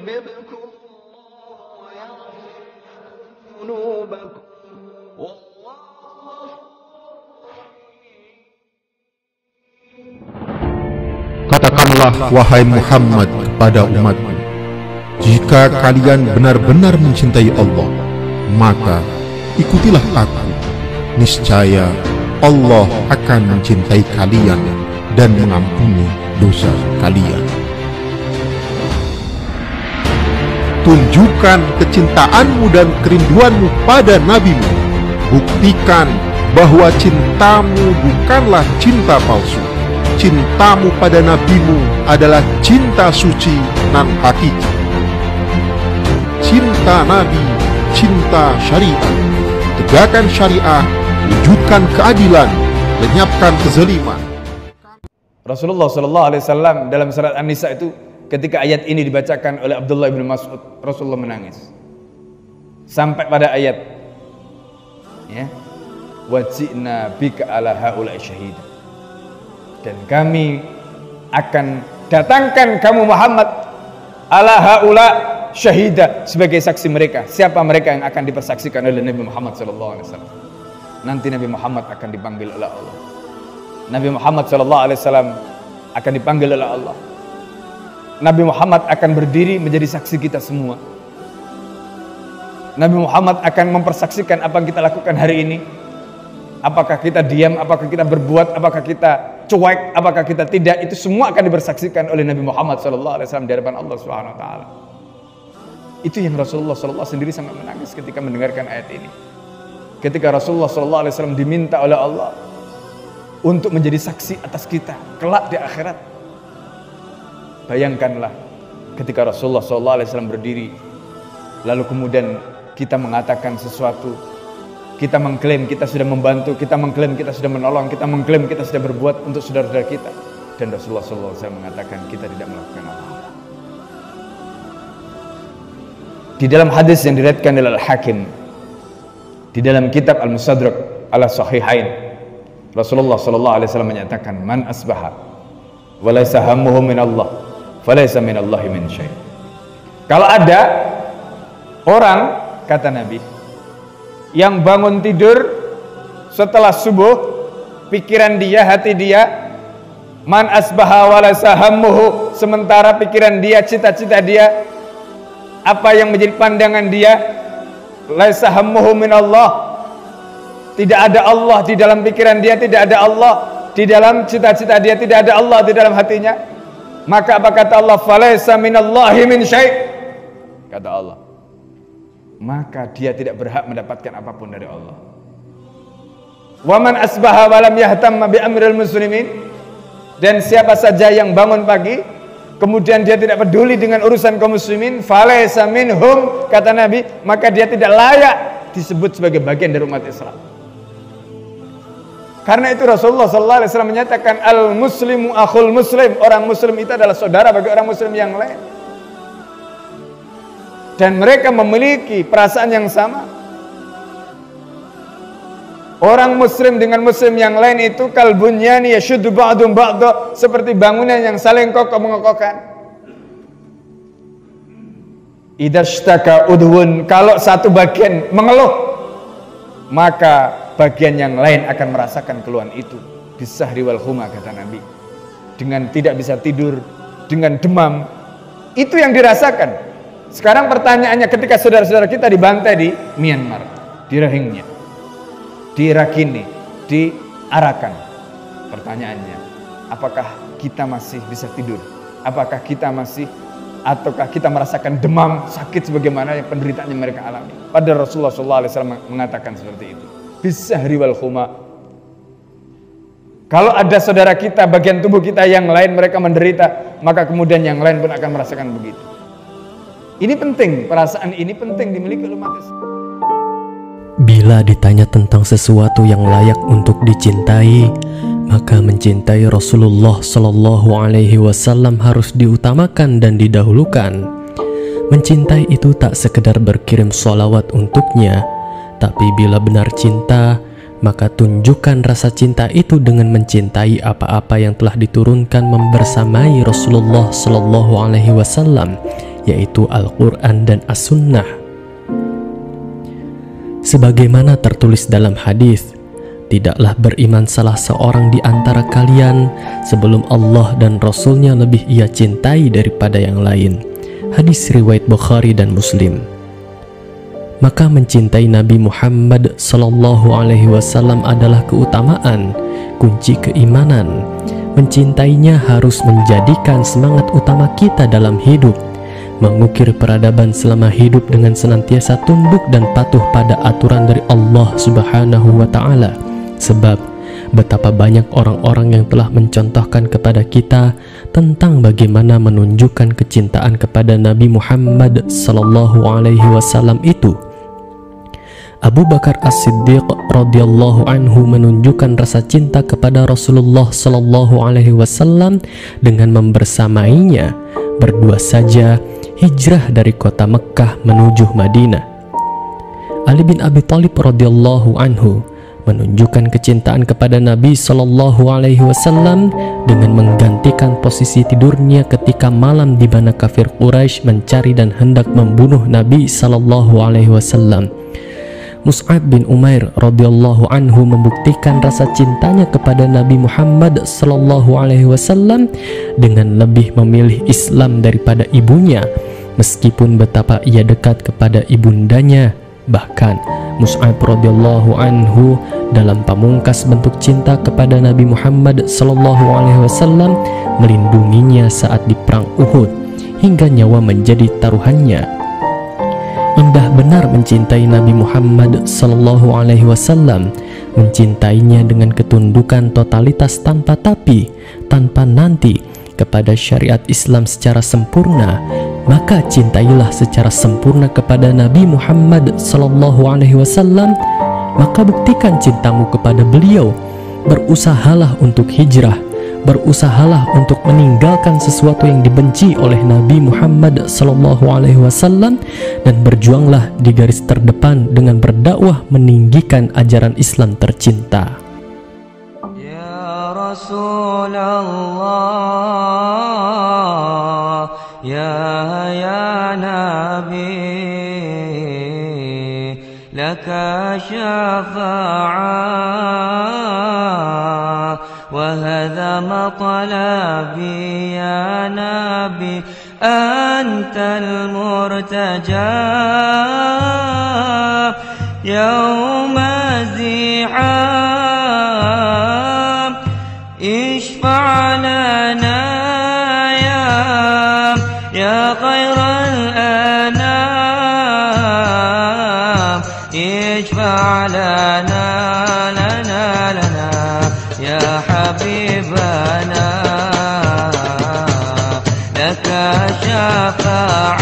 يحببكم الله ويغفر لكم ذنوبكم والله Katakanlah wahai Muhammad kepada umatmu, jika kalian benar-benar mencintai Allah, maka ikutilah aku. Niscaya Allah akan mencintai kalian dan mengampuni dosa kalian. Tunjukkan kecintaanmu dan kerinduanmu pada nabimu. Buktikan bahwa cintamu bukanlah cinta palsu. Cintamu pada nabimu adalah cinta suci nan hakiki. Cinta nabi, cinta syariah. Tegakkan syariah, wujudkan keadilan, lenyapkan kezaliman. Rasulullah SAW dalam surat An-Nisa itu, ketika ayat ini dibacakan oleh Abdullah bin Mas'ud, Rasulullah menangis sampai pada ayat ya, wajina bika ala haula'i syahid, dan kami akan datangkan kamu Muhammad ala haula syahida, sebagai saksi mereka. Siapa mereka yang akan dipersaksikan oleh Nabi Muhammad SAW? Nanti Nabi Muhammad akan dipanggil oleh Allah. Nabi Muhammad SAW akan dipanggil oleh Allah. Nabi Muhammad akan berdiri menjadi saksi kita semua. Nabi Muhammad akan mempersaksikan apa yang kita lakukan hari ini. Apakah kita diam, apakah kita berbuat, apakah kita cuek, apakah kita tidak, itu semua akan dipersaksikan oleh Nabi Muhammad SAW di hadapan Allah SWT. Itu yang Rasulullah SAW sendiri sangat menangis ketika mendengarkan ayat ini. Ketika Rasulullah SAW diminta oleh Allah untuk menjadi saksi atas kita kelak di akhirat. Bayangkanlah ketika Rasulullah SAW berdiri, lalu kemudian kita mengatakan sesuatu, kita mengklaim kita sudah membantu, kita mengklaim kita sudah menolong, kita mengklaim kita sudah berbuat untuk saudara-saudara kita, dan Rasulullah SAW mengatakan kita tidak melakukan apa-apa. Di dalam hadis yang diriwayatkan oleh Al-Hakim di dalam kitab Al-Mustadrak ala Sahihain, Rasulullah SAW menyatakan, man asbaha wa laysa hammuhu min Allah falaysa min Allahi min syai'. Kalau ada orang, kata Nabi, yang bangun tidur setelah subuh, pikiran dia, hati dia, man asbaha wa laysa hammuhu, sementara pikiran dia, cita-cita dia, apa yang menjadi pandangan dia, laysa hammuhu min Allah, tidak ada Allah di dalam pikiran dia, tidak ada Allah di dalam cita-cita dia, tidak ada Allah di dalam hatinya, maka apa kata Allah? Falaysa minallahi min syai', kata Allah, maka dia tidak berhak mendapatkan apapun dari Allah. Wa man asbaha wa lam yahtamma bi amril muslimin, dan siapa saja yang bangun pagi kemudian dia tidak peduli dengan urusan kaum muslimin, falaysa minhum, kata Nabi, maka dia tidak layak disebut sebagai bagian dari umat Islam. Karena itu Rasulullah SAW menyatakan, al-muslimu akhul muslim, orang muslim itu adalah saudara bagi orang muslim yang lain, dan mereka memiliki perasaan yang sama. Orang muslim dengan muslim yang lain itu kalbunyani yashuddu ba'dum ba'da, seperti bangunan yang saling kokoh mengokohkan. Idza ishtaka udhun, kalau satu bagian mengeluh, maka bagian yang lain akan merasakan keluhan itu. Bisahri wal huma, kata Nabi, dengan tidak bisa tidur, dengan demam, itu yang dirasakan. Sekarang pertanyaannya, ketika saudara-saudara kita dibantai di Myanmar, di Rohingya, di Rakhine, di Arakan, pertanyaannya, apakah kita masih bisa tidur? Apakah kita masih, ataukah kita merasakan demam, sakit sebagaimana yang penderitaan yang mereka alami? Padahal Rasulullah SAW mengatakan seperti itu. Bisahri wal huma. Kalau ada saudara kita, bagian tubuh kita yang lain mereka menderita, maka kemudian yang lain pun akan merasakan begitu. Ini penting, perasaan ini penting dimiliki oleh umat Islam. Bila ditanya tentang sesuatu yang layak untuk dicintai, maka mencintai Rasulullah Shallallahu Alaihi Wasallam harus diutamakan dan didahulukan. Mencintai itu tak sekedar berkirim sholawat untuknya, tapi bila benar cinta, maka tunjukkan rasa cinta itu dengan mencintai apa-apa yang telah diturunkan membersamai Rasulullah Shallallahu Alaihi Wasallam, yaitu Al-Quran dan As-Sunnah. Sebagaimana tertulis dalam hadis, tidaklah beriman salah seorang di antara kalian sebelum Allah dan Rasul-Nya lebih ia cintai daripada yang lain. Hadis riwayat Bukhari dan Muslim. Maka mencintai Nabi Muhammad SAW adalah keutamaan, kunci keimanan. Mencintainya harus menjadikan semangat utama kita dalam hidup, mengukir peradaban selama hidup dengan senantiasa tunduk dan patuh pada aturan dari Allah Subhanahu wa Ta'ala. Sebab betapa banyak orang-orang yang telah mencontohkan kepada kita tentang bagaimana menunjukkan kecintaan kepada Nabi Muhammad SAW itu. Abu Bakar As-Siddiq radhiyallahu anhu menunjukkan rasa cinta kepada Rasulullah SAW dengan membersamainya berdua saja hijrah dari kota Mekkah menuju Madinah. Ali bin Abi Thalib radhiyallahu anhu menunjukkan kecintaan kepada Nabi SAW dengan menggantikan posisi tidurnya ketika malam di mana kafir Quraisy mencari dan hendak membunuh Nabi SAW. Mus'ab bin Umair radhiyallahu anhu membuktikan rasa cintanya kepada Nabi Muhammad SAW dengan lebih memilih Islam daripada ibunya, meskipun betapa ia dekat kepada ibundanya. Bahkan Mus'ab radhiyallahu anhu dalam pamungkas bentuk cinta kepada Nabi Muhammad SAW melindunginya saat di perang Uhud hingga nyawa menjadi taruhannya. Indah benar mencintai Nabi Muhammad SAW, mencintainya dengan ketundukan totalitas tanpa tapi, tanpa nanti kepada syariat Islam secara sempurna. Maka cintailah secara sempurna kepada Nabi Muhammad SAW. Maka buktikan cintamu kepada beliau. Berusahalah untuk hijrah, berusahalah untuk meninggalkan sesuatu yang dibenci oleh Nabi Muhammad SAW, dan berjuanglah di garis terdepan dengan berdakwah meninggikan ajaran Islam tercinta. Ya Rasulullah, ya Nabi, laka syafa'ah وهذا مطلبي يا نبي أنت المرتجى يوم الزحام اشفع لنا يا خير الأنام اشفع لنا يا حبيبنا لك شفاعة